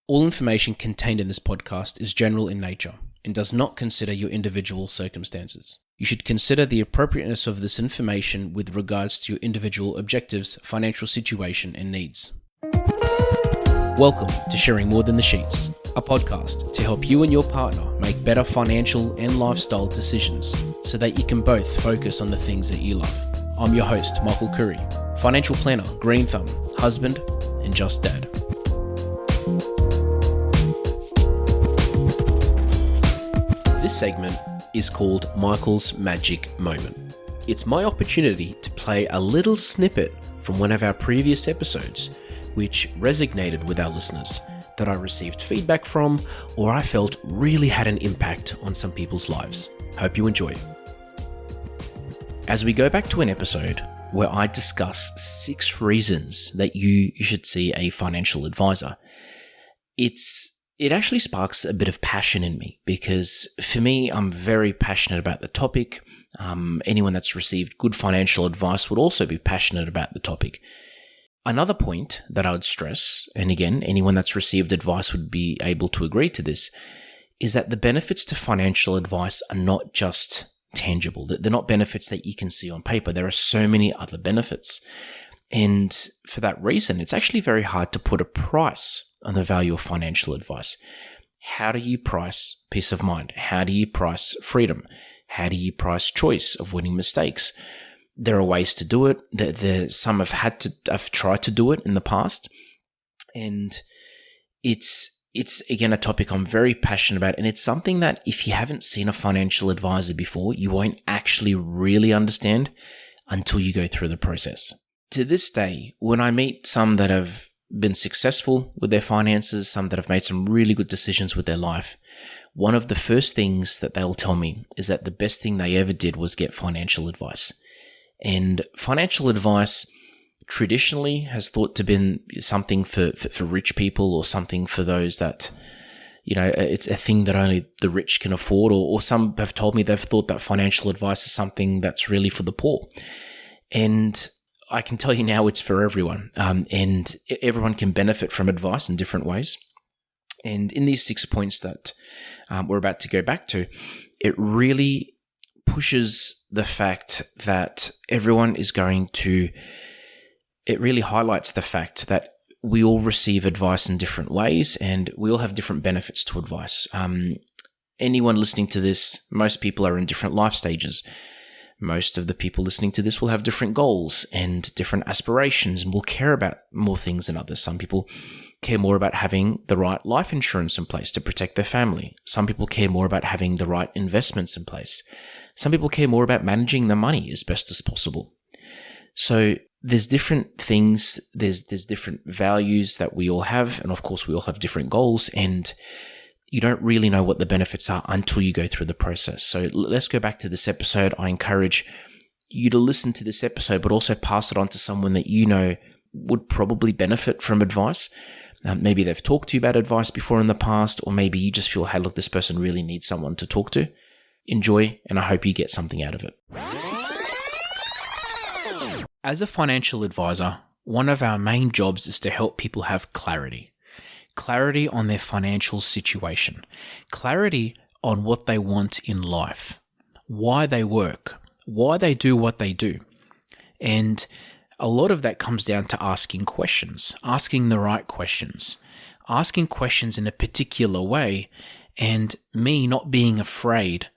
All information contained in this podcast is general in nature and does not consider your individual circumstances. You should consider the appropriateness of this information with regards to your individual objectives, financial situation, and needs. Welcome to Sharing More Than the Sheets, a podcast to help you and your partner make better financial and lifestyle decisions so that you can both focus on the things that you love. I'm your host, Michael Khouri, financial planner, green thumb, husband, and just dad. This segment is called Michael's Magic Moment. It's my opportunity to play a little snippet from one of our previous episodes, which resonated with our listeners, that I received feedback from, or I felt really had an impact on some people's lives. Hope you enjoy. As we go back to an episode where I discuss 6 reasons that you should see a financial advisor, it actually sparks a bit of passion in me because for me, I'm very passionate about the topic. Anyone that's received good financial advice would also be passionate about the topic. Another point that I would stress, and again, anyone that's received advice would be able to agree to this, is that the benefits to financial advice are not just tangible. They're not benefits that you can see on paper. There are so many other benefits. And for that reason, it's actually very hard to put a price on the value of financial advice. How do you price peace of mind? How do you price freedom? How do you price choice, avoiding mistakes? There are ways to do it. Some have tried to do it in the past. And it's again a topic I'm very passionate about. And it's something that if you haven't seen a financial advisor before, you won't actually really understand until you go through the process. To this day, when I meet some that have been successful with their finances, some that have made some really good decisions with their life, one of the first things that they'll tell me is that the best thing they ever did was get financial advice. And financial advice traditionally has thought to been something for rich people, or something for those that, it's a thing that only the rich can afford, or some have told me they've thought that financial advice is something that's really for the poor. And I can tell you now it's for everyone, and everyone can benefit from advice in different ways. And in these 6 points that we're about to go back to, it really pushes the fact that everyone is it really highlights the fact that we all receive advice in different ways, and we all have different benefits to advice. Anyone listening to this, most people are in different life stages. Most of the people listening to this will have different goals and different aspirations and will care about more things than others. Some people care more about having the right life insurance in place to protect their family. Some people care more about having the right investments in place. Some people care more about managing their money as best as possible. So there's different things, there's different values that we all have, and of course we all have different goals, and you don't really know what the benefits are until you go through the process. So let's go back to this episode. I encourage you to listen to this episode, but also pass it on to someone that you know would probably benefit from advice. Maybe they've talked to you about advice before in the past, or maybe you just feel, hey, look, this person really needs someone to talk to. Enjoy, and I hope you get something out of it. As a financial advisor, one of our main jobs is to help people have clarity. Clarity on their financial situation, clarity on what they want in life, why they work, why they do what they do. And a lot of that comes down to asking questions, asking the right questions, asking questions in a particular way, and me not being afraid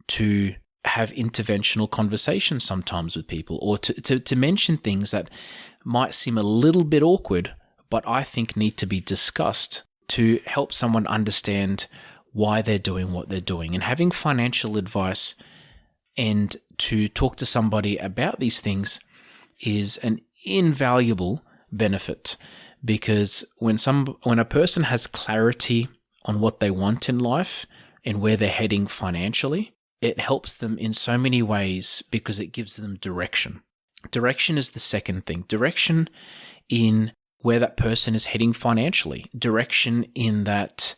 to have interventional conversations sometimes with people, or to mention things that might seem a little bit awkward, but I think need to be discussed to help someone understand why they're doing what they're doing. And having financial advice and to talk to somebody about these things is an invaluable benefit, because when a person has clarity on what they want in life and where they're heading financially, it helps them in so many ways because it gives them direction. Direction is the second thing. Direction in where that person is heading financially. Direction in that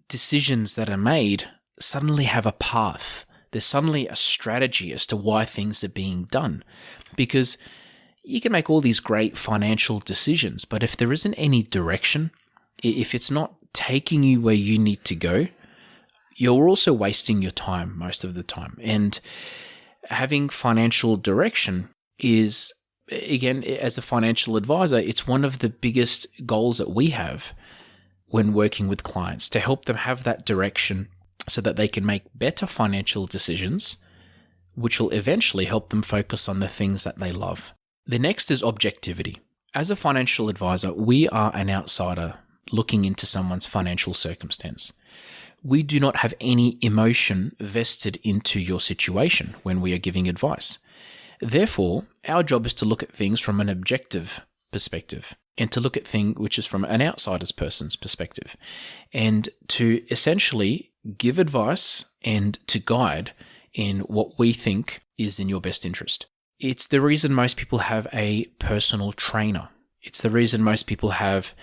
decisions that are made suddenly have a path. There's suddenly a strategy as to why things are being done. Because you can make all these great financial decisions, but if there isn't any direction, if it's not taking you where you need to go, you're also wasting your time most of the time. And having financial direction is, again, as a financial advisor, it's one of the biggest goals that we have when working with clients, to help them have that direction so that they can make better financial decisions, which will eventually help them focus on the things that they love. The next is objectivity. As a financial advisor, we are an outsider looking into someone's financial circumstance. We do not have any emotion vested into your situation when we are giving advice. Therefore, our job is to look at things from an objective perspective, and to look at things which is from an outsider's person's perspective, and to essentially give advice and to guide in what we think is in your best interest. It's the reason most people have a personal trainer. It's the reason most people have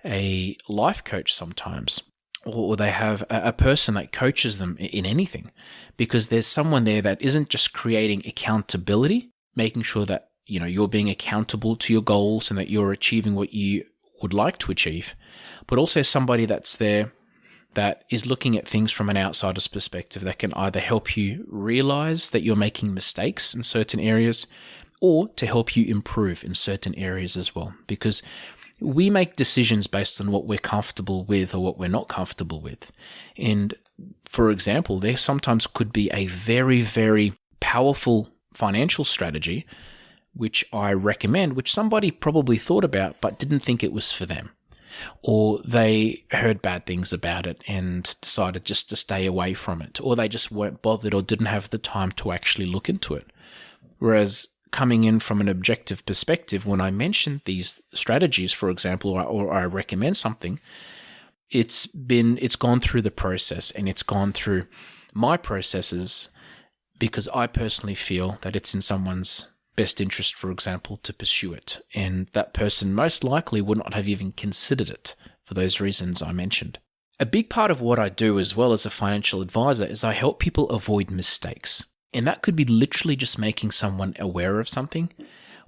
a life coach sometimes, or they have a person that coaches them in anything, because there's someone there that isn't just creating accountability, making sure that you're being accountable to your goals and that you're achieving what you would like to achieve, but also somebody that's there that is looking at things from an outsider's perspective that can either help you realize that you're making mistakes in certain areas or to help you improve in certain areas as well. Because we make decisions based on what we're comfortable with or what we're not comfortable with. And for example, there sometimes could be a very, very powerful financial strategy which I recommend, which somebody probably thought about but didn't think it was for them. Or they heard bad things about it and decided just to stay away from it. Or they just weren't bothered or didn't have the time to actually look into it. Whereas coming in from an objective perspective, when I mention these strategies, for example, or I recommend something, it's gone through the process and it's gone through my processes, because I personally feel that it's in someone's best interest, for example, to pursue it. And that person most likely would not have even considered it for those reasons I mentioned. A big part of what I do as well as a financial advisor is I help people avoid mistakes. And that could be literally just making someone aware of something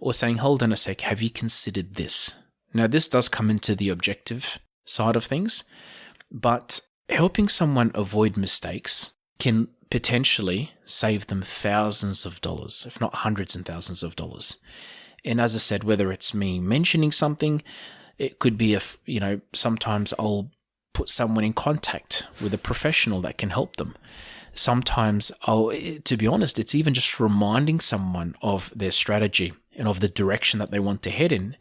or saying, hold on a sec, have you considered this? Now, this does come into the objective side of things, but helping someone avoid mistakes can potentially save them thousands of dollars, if not hundreds and thousands of dollars. And as I said, whether it's me mentioning something, it could be sometimes I'll put someone in contact with a professional that can help them. Sometimes to be honest, it's even just reminding someone of their strategy and of the direction that they want to head in.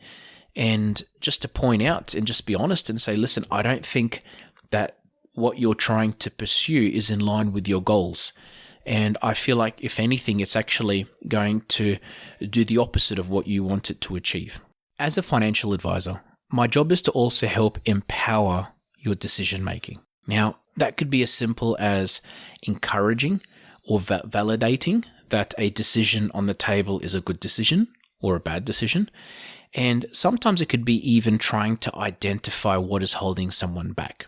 And just to point out and just be honest and say, listen, I don't think that what you're trying to pursue is in line with your goals. And I feel like, if anything, it's actually going to do the opposite of what you want it to achieve. As a financial advisor, my job is to also help empower your decision making. Now, that could be as simple as encouraging or validating that a decision on the table is a good decision or a bad decision. And sometimes it could be even trying to identify what is holding someone back.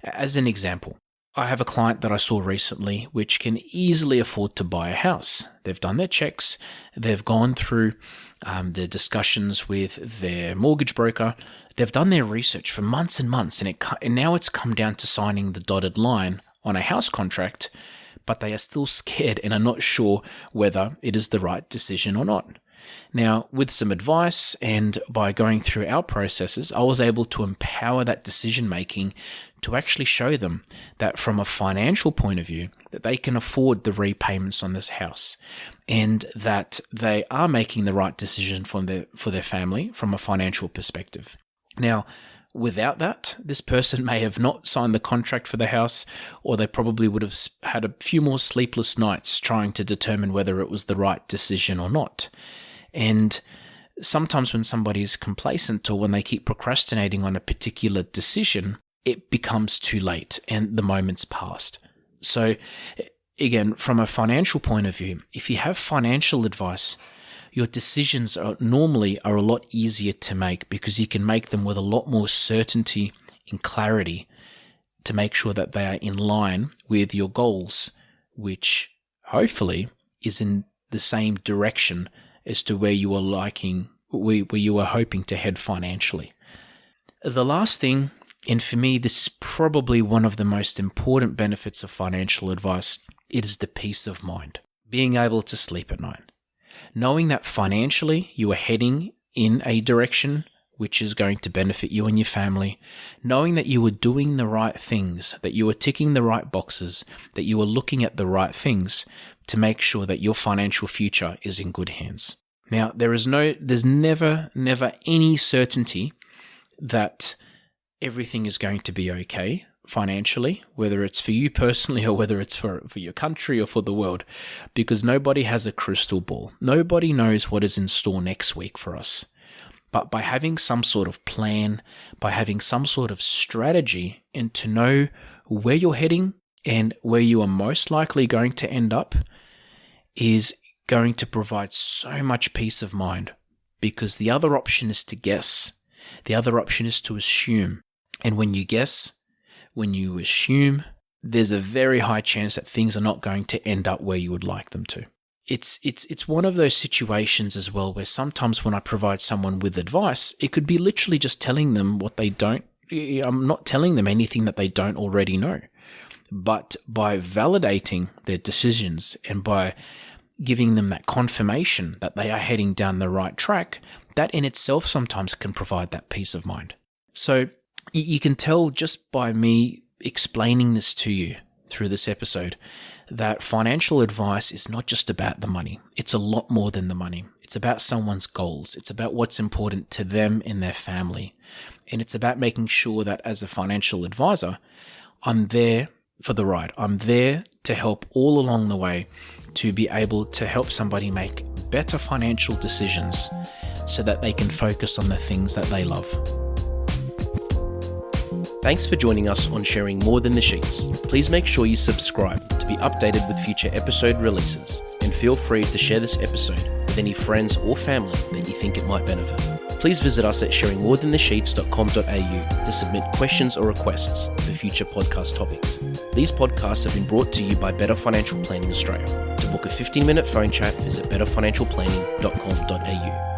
As an example, I have a client that I saw recently which can easily afford to buy a house. They've done their checks, they've gone through the discussions with their mortgage broker, they've done their research for months and months, and now it's come down to signing the dotted line on a house contract, but they are still scared and are not sure whether it is the right decision or not. Now, with some advice and by going through our processes, I was able to empower that decision making to actually show them that from a financial point of view, that they can afford the repayments on this house and that they are making the right decision for their family from a financial perspective. Now, without that, this person may have not signed the contract for the house, or they probably would have had a few more sleepless nights trying to determine whether it was the right decision or not. And sometimes when somebody is complacent or when they keep procrastinating on a particular decision, it becomes too late and the moment's passed. So again, from a financial point of view, if you have financial advice, your decisions are a lot easier to make because you can make them with a lot more certainty and clarity to make sure that they are in line with your goals, which hopefully is in the same direction as to where you are hoping to head financially. The last thing And for me, this is probably one of the most important benefits of financial advice. It is the peace of mind. Being able to sleep at night. Knowing that financially you are heading in a direction which is going to benefit you and your family. Knowing that you are doing the right things, that you are ticking the right boxes, that you are looking at the right things to make sure that your financial future is in good hands. Now, there's never any certainty that everything is going to be okay financially, whether it's for you personally or whether it's for your country or for the world, because nobody has a crystal ball. Nobody knows what is in store next week for us. But by having some sort of plan, by having some sort of strategy, and to know where you're heading and where you are most likely going to end up, is going to provide so much peace of mind, because the other option is to guess. The other option is to assume. And when you guess, when you assume, there's a very high chance that things are not going to end up where you would like them to. It's one of those situations as well where sometimes when I provide someone with advice, it could be literally just telling them what they don't. I'm not telling them anything that they don't already know. But by validating their decisions and by giving them that confirmation that they are heading down the right track, that in itself sometimes can provide that peace of mind. So you can tell just by me explaining this to you through this episode that financial advice is not just about the money. It's a lot more than the money. It's about someone's goals. It's about what's important to them and their family. And it's about making sure that as a financial advisor, I'm there for the ride. I'm there to help all along the way to be able to help somebody make better financial decisions so that they can focus on the things that they love. Thanks for joining us on Sharing More Than the Sheets. Please make sure you subscribe to be updated with future episode releases, and feel free to share this episode with any friends or family that you think it might benefit. Please visit us at sharingmorethanthesheets.com.au to submit questions or requests for future podcast topics. These podcasts have been brought to you by Better Financial Planning Australia. To book a 15-minute phone chat, visit betterfinancialplanning.com.au.